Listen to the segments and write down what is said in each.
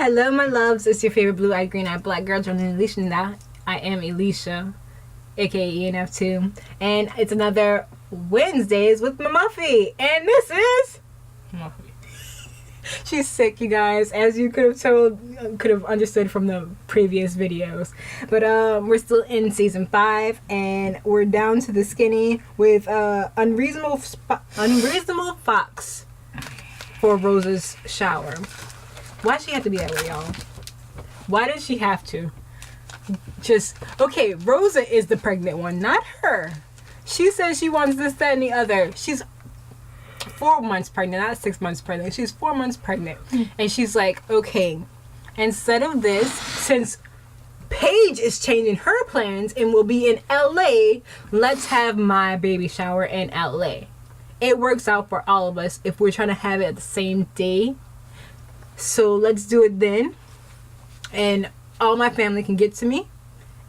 Hello, my loves. It's your favorite blue-eyed, green-eyed black girl, joining Elisha now. I am Elisha, aka ENF2, and it's another Wednesdays with my Muffie, and this is Muffie. She's sick, you guys, as you could have understood from the previous videos. But we're still in season 5, and we're down to the skinny with unreasonable Fox for Rosa's shower. Why does she have to be that way, y'all? Why does she have to? Okay, Rosa is the pregnant one, not her. She says she wants this, that, and the other. She's 4 months pregnant, not 6 months pregnant. She's 4 months pregnant. And she's like, okay, instead of this, since Paige is changing her plans and will be in LA, let's have my baby shower in LA. It works out for all of us if we're trying to have it at the same day. So let's do it then, and all my family can get to me,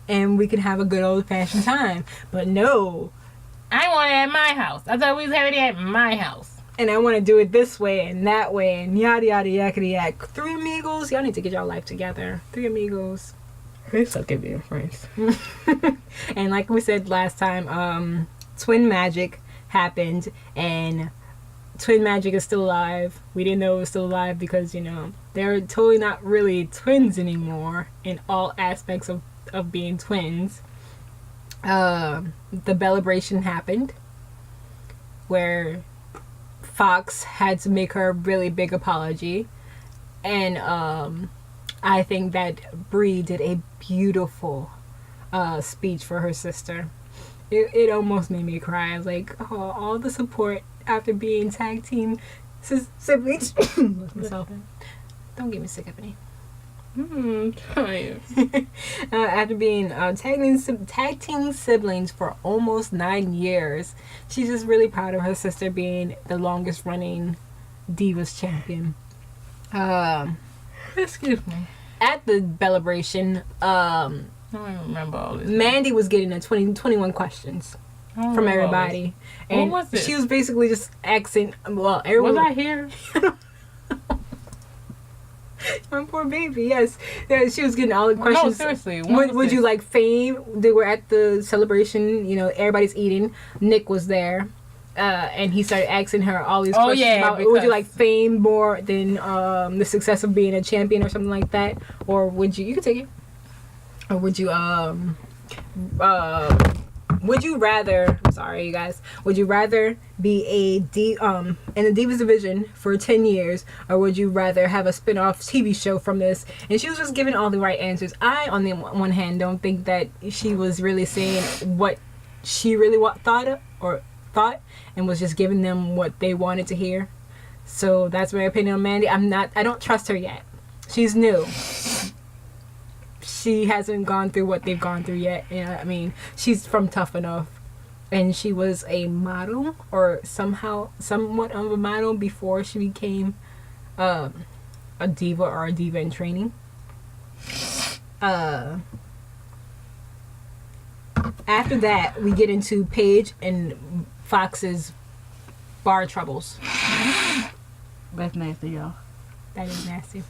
and we can have a good old-fashioned time. But no, I want it at my house. I thought we was having it at my house. And I want to do it this way and that way and yada yada yakety yak. 3 amigos, y'all need to get y'all life together. 3 amigos. They suck at being friends. And like we said last time, twin magic happened, and twin magic is still alive. We didn't know it was still alive because, you know, they're totally not really twins anymore in all aspects of being twins. The Bellabration happened, where Fox had to make her a really big apology, and I think that Brie did a beautiful speech for her sister. It almost made me cry. I was like, oh, all the support after being tag team siblings. Don't get me sick, Ebony. After being tag team siblings for almost 9 years, she's just really proud of her sister being the longest running Divas champion. Excuse me. At the Bellabration, I don't remember all this. Mandy was getting 21 questions from everybody. And what was it? She was basically just asking, well, everyone... Was I here? My poor baby, yes. Yeah, she was getting all the questions. No, seriously. Would you like fame? They were at the celebration, you know, everybody's eating. Nick was there. And he started asking her all these questions about, would you like fame more than the success of being a champion or something like that? Or would you can take it. Or would you rather, sorry you guys, would you rather be in the Divas division for 10 years, or would you rather have a spin-off TV show from this? And she was just giving all the right answers. I, on the one hand, don't think that she was really saying what she really thought, and was just giving them what they wanted to hear. So that's my opinion on Mandy. I don't trust her yet. She's new. She hasn't gone through what they've gone through yet. You know, I mean, she's from Tough Enough, and she was a model, or somewhat of a model before she became a diva or a diva in training. After that, we get into Paige and Fox's bar troubles. That's nasty, y'all. That is nasty.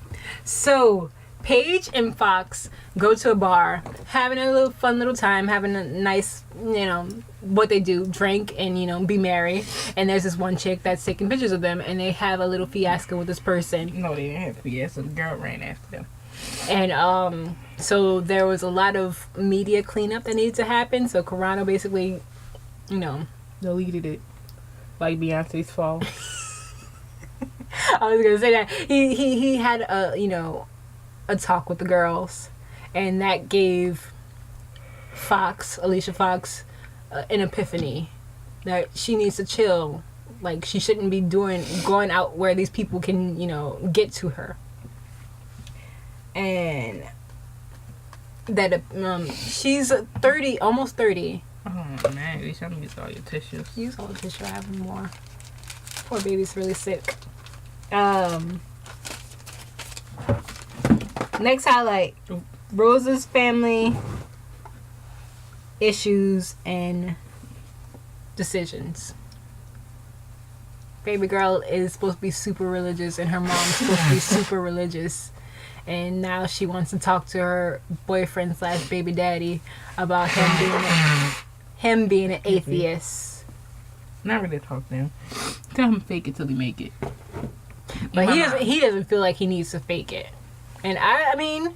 So Paige and Fox go to a bar, having a little fun little time, having a nice, you know, what they do, drink and, you know, be merry. And there's this one chick that's taking pictures of them, and they have a little fiasco with this person. No, they didn't have fiasco. The girl ran after them. And so there was a lot of media cleanup that needed to happen. So Carano basically, you know, deleted it, like Beyonce's fall. I was gonna say that he had a talk with the girls, and that gave Elisha Fox, an epiphany that she needs to chill. Like, she shouldn't be going out where these people can, you know, get to her. And that she's 30, almost 30. Oh man, at least I'm gonna use all your tissues. Use all the tissue. I have more. Poor baby's really sick. Next highlight: Rosa's family issues and decisions. Baby girl is supposed to be super religious, and her mom's supposed to be super religious. and now she wants to talk to her boyfriend / baby daddy about him being an atheist. Not really talk to him. Tell him fake it till he make it. But he doesn't feel like he needs to fake it. And I mean,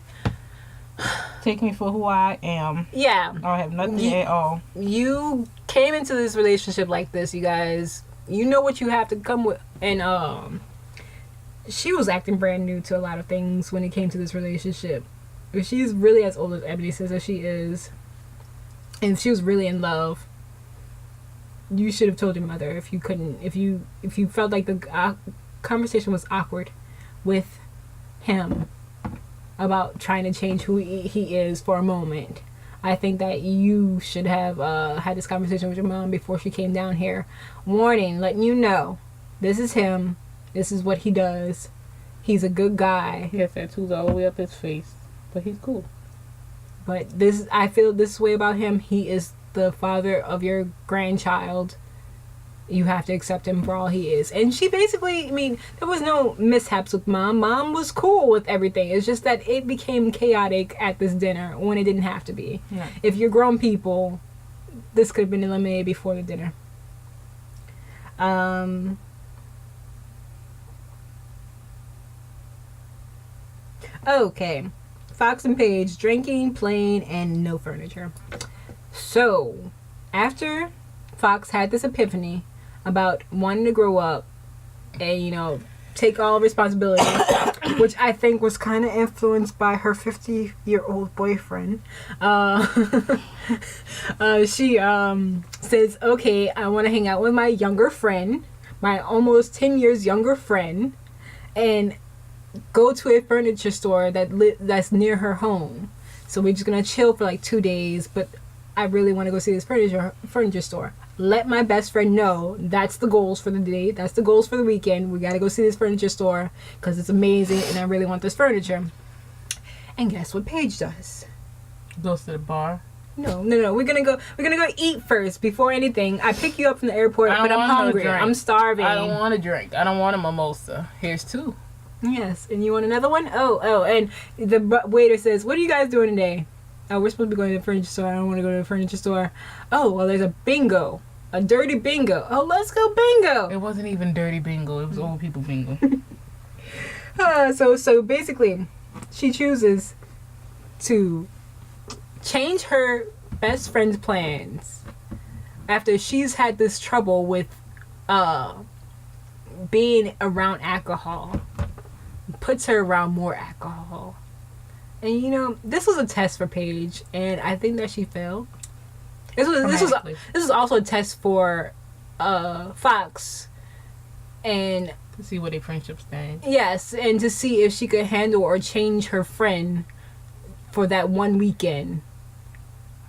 take me for who I am. Yeah. I have nothing at all. You came into this relationship like this, you guys. You know what you have to come with. And she was acting brand new to a lot of things when it came to this relationship. If she's really as old as Ebony says that she is, and if she was really in love, you should have told your mother if you felt like the conversation was awkward with him about trying to change who he is for a moment. I think that you should have had this conversation with your mom before she came down here. Warning, letting you know, this is him. This is what he does. He's a good guy. He has tattoos all the way up his face, but he's cool. But I feel this way about him. He is the father of your grandchild. You have to accept him for all he is. And she basically, I mean, there was no mishaps with Mom. Mom was cool with everything. It's just that it became chaotic at this dinner when it didn't have to be. Yeah. If you're grown people, this could have been eliminated before the dinner. Okay. Fox and Paige, drinking, playing, and no furniture. So, after Fox had this epiphany about wanting to grow up and, you know, take all responsibility, which I think was kind of influenced by her 50-year-old boyfriend, she says, okay, I want to hang out with my younger friend, my almost 10 years younger friend, and go to a furniture store that's near her home. So we're just gonna chill for like 2 days, but I really want to go see this furniture store. Let my best friend know that's the goals for the day, that's the goals for the weekend. We gotta go see this furniture store because it's amazing and I really want this furniture. And guess what Paige does? Goes to the bar. No. We're gonna go eat first before anything. I pick you up from the airport, but I'm hungry. I'm starving. I don't want a drink. I don't want a mimosa. Here's 2. Yes, and you want another one? Oh, and the waiter says, what are you guys doing today? Oh, we're supposed to be going to the furniture store. I don't want to go to the furniture store. Oh, well, there's a bingo. A dirty bingo. Oh, let's go bingo. It wasn't even dirty bingo. It was old people bingo. So basically, she chooses to change her best friend's plans after she's had this trouble with being around alcohol. Puts her around more alcohol. And you know, this was a test for Paige, and I think that she failed. This was also a test for Fox, and to see where their friendship stand. Yes, and to see if she could handle or change her friend for that one weekend,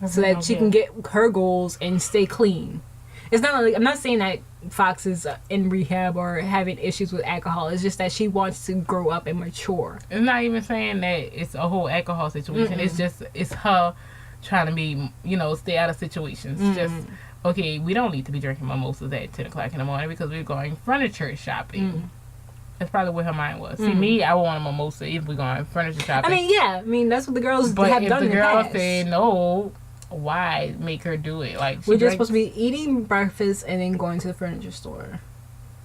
so that she can get her goals and stay clean. It's not like, I'm not saying that Fox is in rehab or having issues with alcohol. It's just that she wants to grow up and mature. It's not even saying that it's a whole alcohol situation. Mm-mm. It's her trying to be, you know, stay out of situations. Mm-hmm. Just, okay, we don't need to be drinking mimosas at 10 o'clock in the morning because we're going furniture shopping. Mm-hmm. That's probably where her mind was. Mm-hmm. See, me, I want a mimosa if we're going furniture shopping. I mean, that's what the girls have done in the past. But if the girl say no, why make her do it? Like, we're just supposed to be eating breakfast and then going to the furniture store.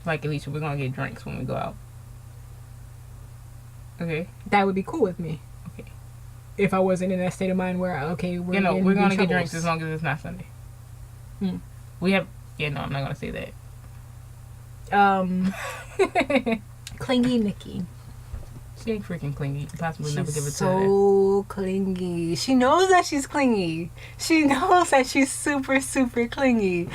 Like, Elisha, we're gonna get drinks when we go out. Okay, that would be cool with me. Okay, if I wasn't in that state of mind where we're gonna get drinks as long as it's not Sunday. We have I'm not gonna say that. Clingy Nikki. She ain't freaking clingy. Possibly never give it to her. So clingy. She knows that she's clingy. She knows that she's super, super clingy.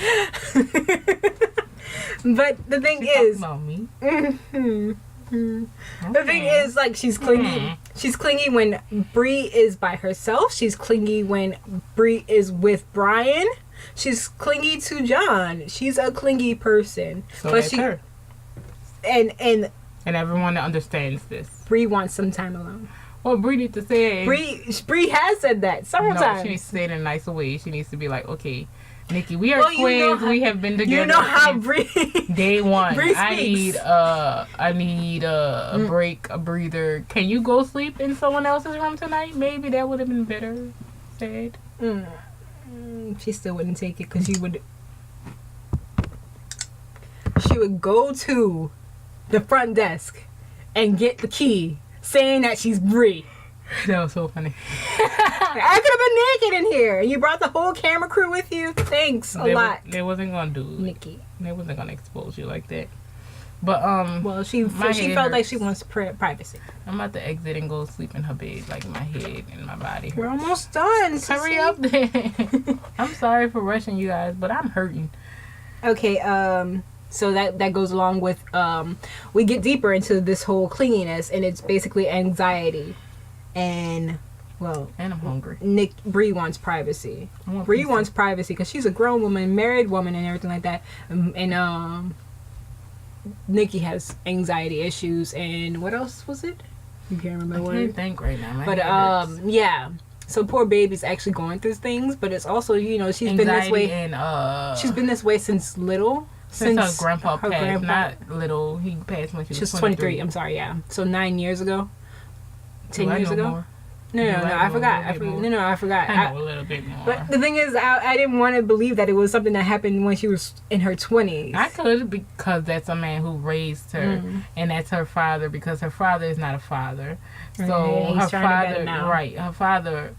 But the thing is, about me. The thing is, like, she's clingy. She's clingy when Brie is by herself. She's clingy when Brie is with Brian. She's clingy to John. She's a clingy person. So that's her. And everyone that understands this. Brie wants some time alone. Well, Brie needs to say it. Brie has said that several times. She needs to say it in a nicer way. She needs to be like, okay, Nikki, we are twins. We have been together. You know how Brie. Day one. Brie I need a break, a breather. Can you go sleep in someone else's room tonight? Maybe that would have been better said. She still wouldn't take it because she would go to the front desk and get the key, saying that she's Brie. That was so funny. I could have been naked in here. You brought the whole camera crew with you. Thanks a lot. They wasn't gonna do it. Nikki. They wasn't gonna expose you like that. But well, she felt like she wants privacy. I'm about to exit and go sleep in her bed, like my head and my body hurts. We're almost done. Hurry up, then. I'm sorry for rushing you guys, but I'm hurting. Okay. So that goes along with we get deeper into this whole clinginess, and it's basically anxiety. And I'm hungry. Brie wants privacy. Brie wants privacy because she's a grown woman, married woman, and everything like that. And Nikki has anxiety issues. And what else was it? You can't remember. I can't think right now. But yeah. So poor baby's actually going through things, but it's also she's anxiety been this way. And she's been this way since little. Since her grandpa passed, not little. He passed when she was 23. I'm sorry. Yeah. So 9 years ago. 10 years ago? More? No, I forgot. I forgot. I know a little bit more. But the thing is, I didn't want to believe that it was something that happened when she was in her 20s. I could, because that's a man who raised her, and that's her father, because her father is not a father. So her father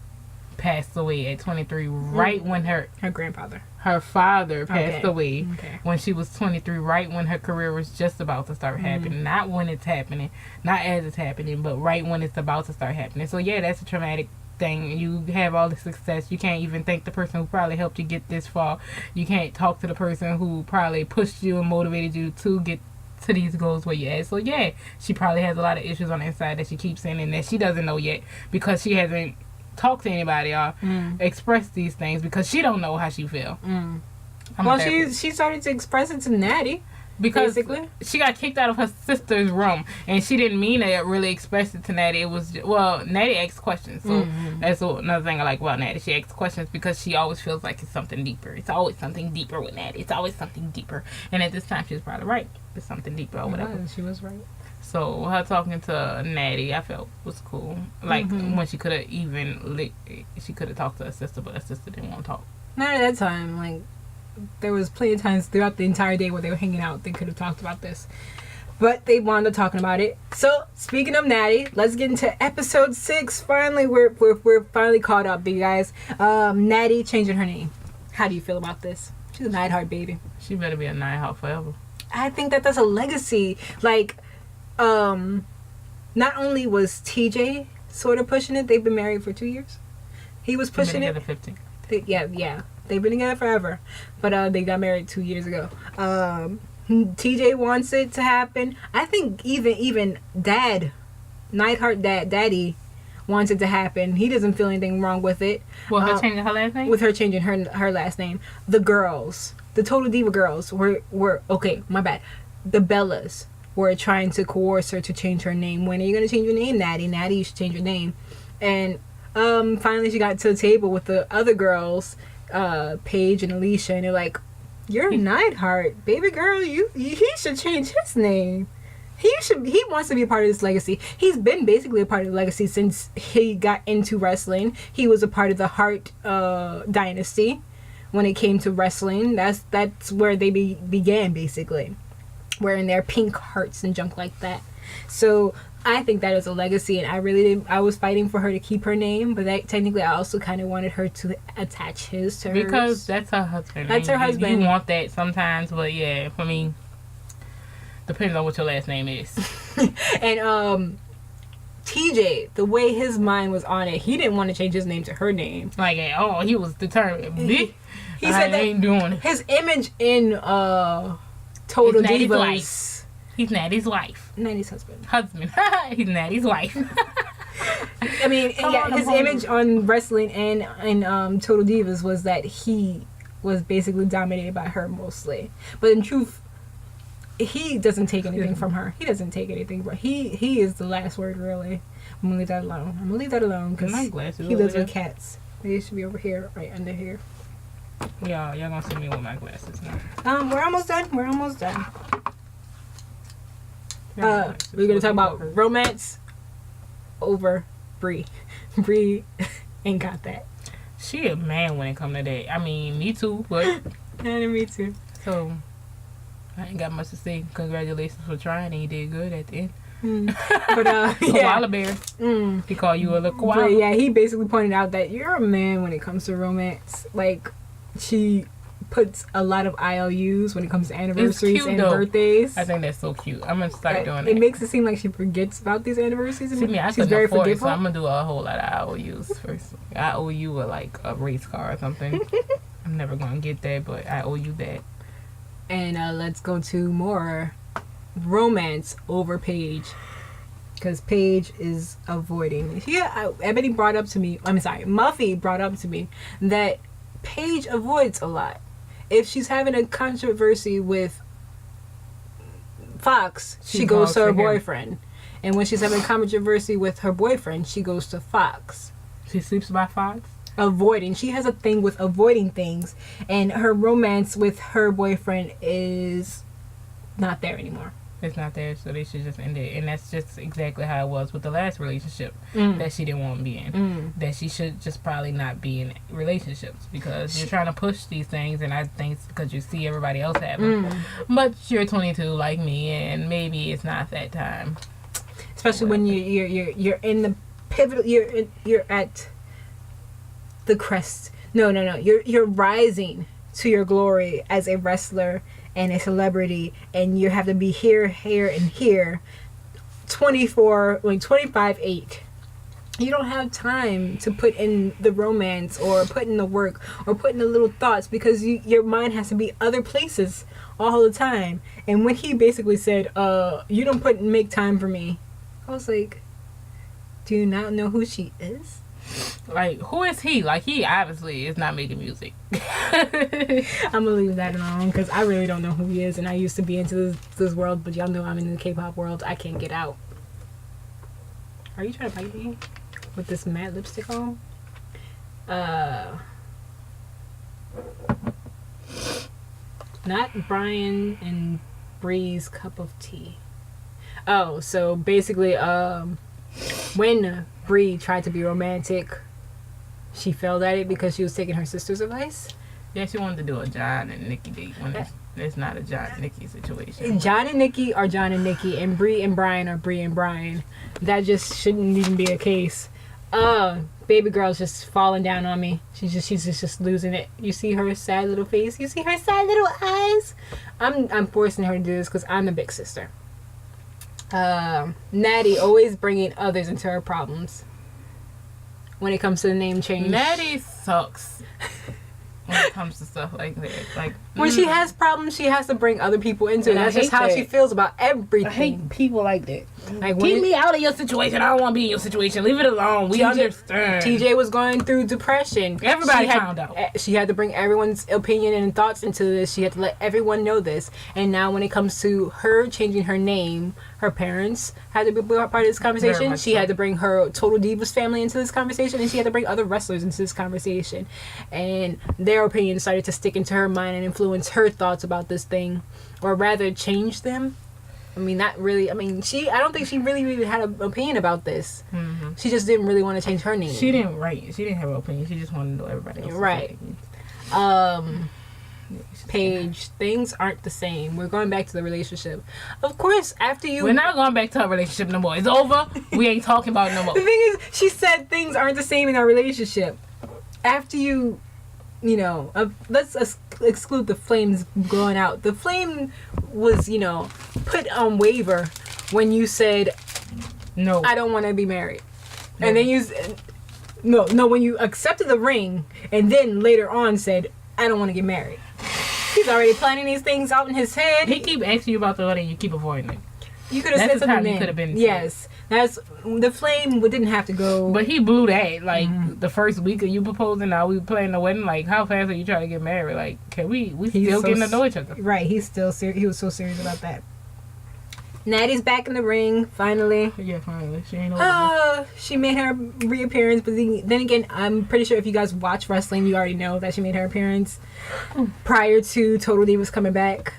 passed away at 23, right when her grandfather. Her father passed away when she was 23, right when her career was just about to start happening. Not when it's happening, not as it's happening, but right when it's about to start happening. So yeah, that's a traumatic thing. You have all the success. You can't even thank the person who probably helped you get this far. You can't talk to the person who probably pushed you and motivated you to get to these goals where you're at. So yeah, she probably has a lot of issues on the inside that she keeps saying and that she doesn't know yet because she hasn't talk to anybody or express these things because she don't know how she feel. Well, she started to express it to Natty because basically she got kicked out of her sister's room and she didn't mean to really express it to Natty. It was Natty asked questions, so that's another thing I like about Natty. She asks questions because she always feels like it's something deeper. It's always something deeper with Natty. It's always something deeper, and at this time she was probably right. It's something deeper or whatever. She was right. So her talking to Natty, I felt was cool. Like when she could have she could have talked to her sister, but her sister didn't want to talk. Not at that time. Like there was plenty of times throughout the entire day where they were hanging out. They could have talked about this, but they wound up talking about it. So speaking of Natty, let's get into episode 6. Finally, we're finally caught up, you guys. Natty changing her name. How do you feel about this? She's a Neidhart baby. She better be a Neidhart forever. I think that's a legacy. Like. Not only was TJ sort of pushing it, they've been married for 2 years. He was pushing it. 15. Yeah. They've been together forever. But they got married 2 years ago. TJ wants it to happen. I think even Neidhart Daddy wants it to happen. He doesn't feel anything wrong with it. Well, her changing her last name? With her changing her last name. The girls, the Total Diva girls were okay, my bad. The Bellas were trying to coerce her to change her name. When are you going to change your name, Natty? Natty, you should change your name. And finally she got to the table with the other girls, Paige and Elisha, and they're like, you're Neidhart, baby girl, he should change his name. He wants to be a part of this legacy. He's been basically a part of the legacy since he got into wrestling. He was a part of the Hart dynasty when it came to wrestling. That's where they began, basically. Wearing their pink hearts and junk like that. So I think that is a legacy, and I was fighting for her to keep her name, but technically I also kind of wanted her to attach his to hers. Because that's her husband. That's her husband. You want that sometimes, but yeah, for me, depends on what your last name is. And TJ, the way his mind was on it, he didn't want to change his name to her name. Like, he was determined. He said that ain't doing it. His image in Total Divas. Life. He's Natty's wife. Natty's husband. He's Natty's wife. I mean, his image on wrestling and Total Divas was that he was basically dominated by her mostly. But in truth, he doesn't take anything from her. He doesn't take anything. But he is the last word, really. I'm gonna leave that alone because he lives with cats. They should be over here, right under here. Y'all gonna see me with my glasses now. We're almost done. We're gonna talk about romance over Brie. Brie ain't got that. She a man when it come to that. I mean, me too, but And me too. so I ain't got much to say. Congratulations for trying, and you did good at the end. But Koala bear. He called you a little koala. But yeah, he basically pointed out that you're a man when it comes to romance. Like, she puts a lot of IOUs when it comes to anniversaries and birthdays. I think that's so cute. I'm gonna start doing that. It makes it seem like she forgets about these anniversaries. See me, I she's very forgetful. So I'm gonna do a whole lot of IOUs first. I owe you like a race car or something. I'm never gonna get that, but I owe you that. And let's go to more romance over Paige, because Paige is avoiding. Ebony brought up to me. Muffie brought up to me that Paige avoids a lot. If she's having a controversy with Fox, she goes to her boyfriend, and when she's having a controversy with her boyfriend, she goes to Fox. She sleeps by Fox. Avoiding. She has a thing with avoiding things, and her romance with her boyfriend is not there anymore. It's not there, so they should just end it. And that's just exactly how it was with the last relationship that she didn't want to be in. That she should just probably not be in relationships, because you're trying to push these things, and I think it's because you see everybody else have them. But you're 22 like me, and maybe it's not that time. Especially when you're in the pivotal. You're at the crest. No. You're rising to your glory as a wrestler and a celebrity, and you have to be here, and here 25/8. You don't have time to put in the romance or put in the work or put in the little thoughts, because your mind has to be other places all the time. And when he basically said, you don't make time for me, I was like, do you not know who she is? Like, who is he? Like, he obviously is not making music. I'm gonna leave that alone, because I really don't know who he is, and I used to be into this world, but y'all know I'm in the K-pop world. I can't get out. Are you trying to bite me with this matte lipstick on? Not Brian and Brie's cup of tea. Oh, so basically, when Brie tried to be romantic, she failed at it because she was taking her sister's advice. Yeah, she wanted to do a John and Nikki date when it's not a John and Nikki situation. John and Nikki are John and Nikki, and Brie and Brian are Brie and Brian. That just shouldn't even be a case. Baby girl's just falling down on me. She's just losing it. You see her sad little face? You see her sad little eyes? I'm forcing her to do this because I'm the big sister. Natty always bringing others into her problems when it comes to the name change. Natty sucks when it comes to stuff like that. Like, when she has problems, she has to bring other people into it. That's just how she feels about everything. I hate people like that. Like, keep me out of your situation. I don't want to be in your situation. Leave it alone. We understand. TJ was going through depression. Everybody found out. She had to bring everyone's opinion and thoughts into this. She had to let everyone know this. And now when it comes to her changing her name, her parents had to be part of this conversation. She had to bring her Total Divas family into this conversation. And she had to bring other wrestlers into this conversation. And their opinions started to stick into her mind and influence her thoughts about this thing. Or rather, change them. I mean, not really. I mean, I don't think she really had an opinion about this. Mm-hmm. She just didn't really want to change her name. She didn't have an opinion. She just wanted to know everybody else. Right. Paige, things aren't the same. We're going back to the relationship. Of course, after you... We're not going back to our relationship no more. It's over. We ain't talking about it no more. The thing is, she said things aren't the same in our relationship. After you... let's exclude the flames going out. The flame was, put on waiver when you said, no, I don't want to be married. No. And then when you accepted the ring and then later on said, I don't want to get married. He's already planning these things out in his head. He keep asking you about the wedding, you keep avoiding it. You could have said something then. Could have been. Yes. That's the flame didn't have to go. But he blew that. Like, the first week of you proposing, now we planning the wedding. Like, how fast are you trying to get married? Like, can we still getting to know each other? Right. He was so serious about that. Natty's back in the ring, finally. Yeah, finally. She ain't over. She made her reappearance, but then again, I'm pretty sure if you guys watch wrestling, you already know that she made her appearance prior to Total Divas coming back.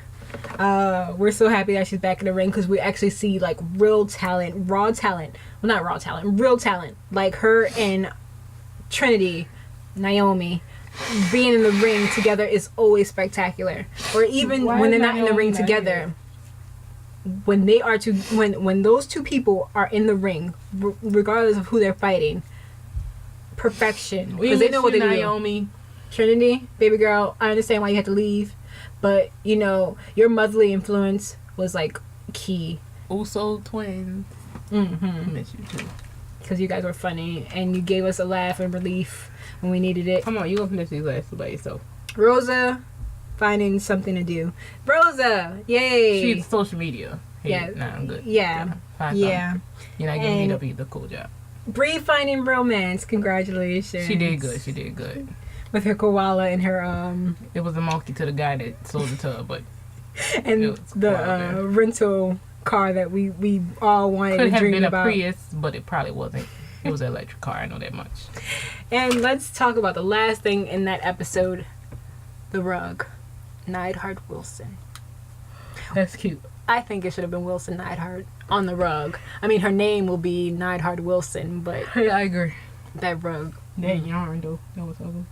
We're so happy that she's back in the ring because we actually see like real talent, raw talent. Well, not raw talent, real talent. Like her and Trinity, Naomi, being in the ring together is always spectacular. Or even when they're not in the ring together. When they are when those two people are in the ring, regardless of who they're fighting, perfection. Because they know what they do. Naomi. Trinity, baby girl, I understand why you had to leave, but you know your motherly influence was like key. Uso twins. Mm-hmm. Miss you too. Because you guys were funny and you gave us a laugh and relief when we needed it. Come on, you gonna finish these last two by yourself. Rosa, finding something to do. Rosa, yay! She's social media. Hey, Yeah. Nah, I'm good. Yeah. Yeah. You're not giving me up either. Cool job. Brie finding romance. Congratulations. She did good. She did good. With her koala and her It was a monkey to the guy that sold the tub, but and the rental car that we all wanted could to have dream been about. a Prius, but it probably wasn't. It was an electric car. I know that much. And let's talk about the last thing in that episode, the rug. Neidhart Wilson. That's cute. I think it should have been Wilson Neidhart on the rug. I mean, her name will be Neidhart Wilson, but Hey, I agree. that rug. That yarn though. That was ugly.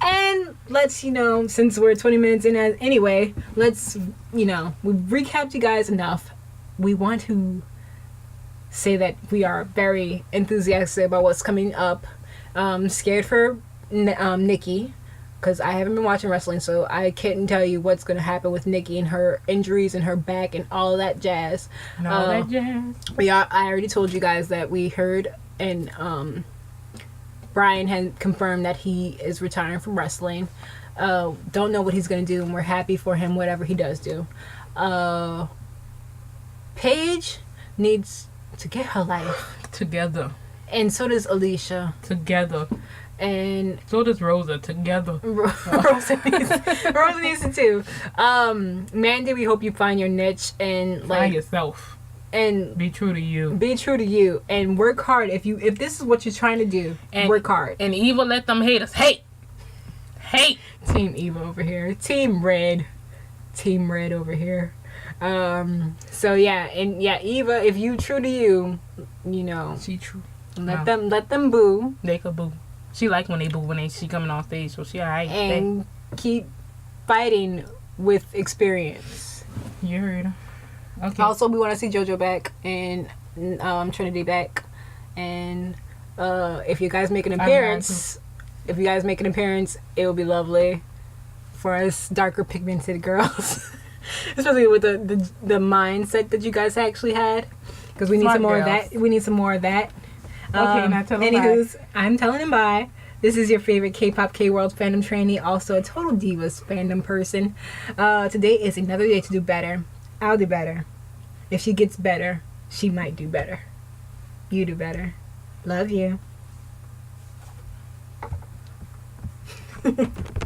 And let's, since we're 20 minutes in anyway, let's, we've recapped you guys enough. We want to say that we are very enthusiastic about what's coming up. Scared for Nikki, because I haven't been watching wrestling, so I can't tell you what's going to happen with Nikki and her injuries and her back and all of that jazz. And all that jazz. I already told you guys that we heard and Brian had confirmed that he is retiring from wrestling. Don't know what he's going to do, and we're happy for him, whatever he does do. Paige needs to get her life Together. and so does Elisha, Together. and So does Rosa. Together. Rosa needs to too. Mandy, we hope you find your niche and Find yourself. and Be true to you. be true to you and work hard. If this is what you're trying to do, And work hard. And Eva, let them hate us. Hate. Team Eva over here. Team Red over here. So yeah, and yeah, Eva, if you true to you, She true. let them boo They could boo. She like when they boo when she coming on stage, so she alright. and keep fighting with experience. You heard her. Okay. Also, we want to see JoJo back and Trinity back, and if you guys make an appearance, it will be lovely for us darker pigmented girls. Especially with the mindset that you guys actually had, because we need some more of that. We need some more of that. Okay, now tell them anywho's, I'm telling him bye. This is your favorite K-pop K-World fandom trainee, also a Total Divas fandom person. Today is another day to do better. I'll do better. If she gets better, she might do better. You do better. Love you.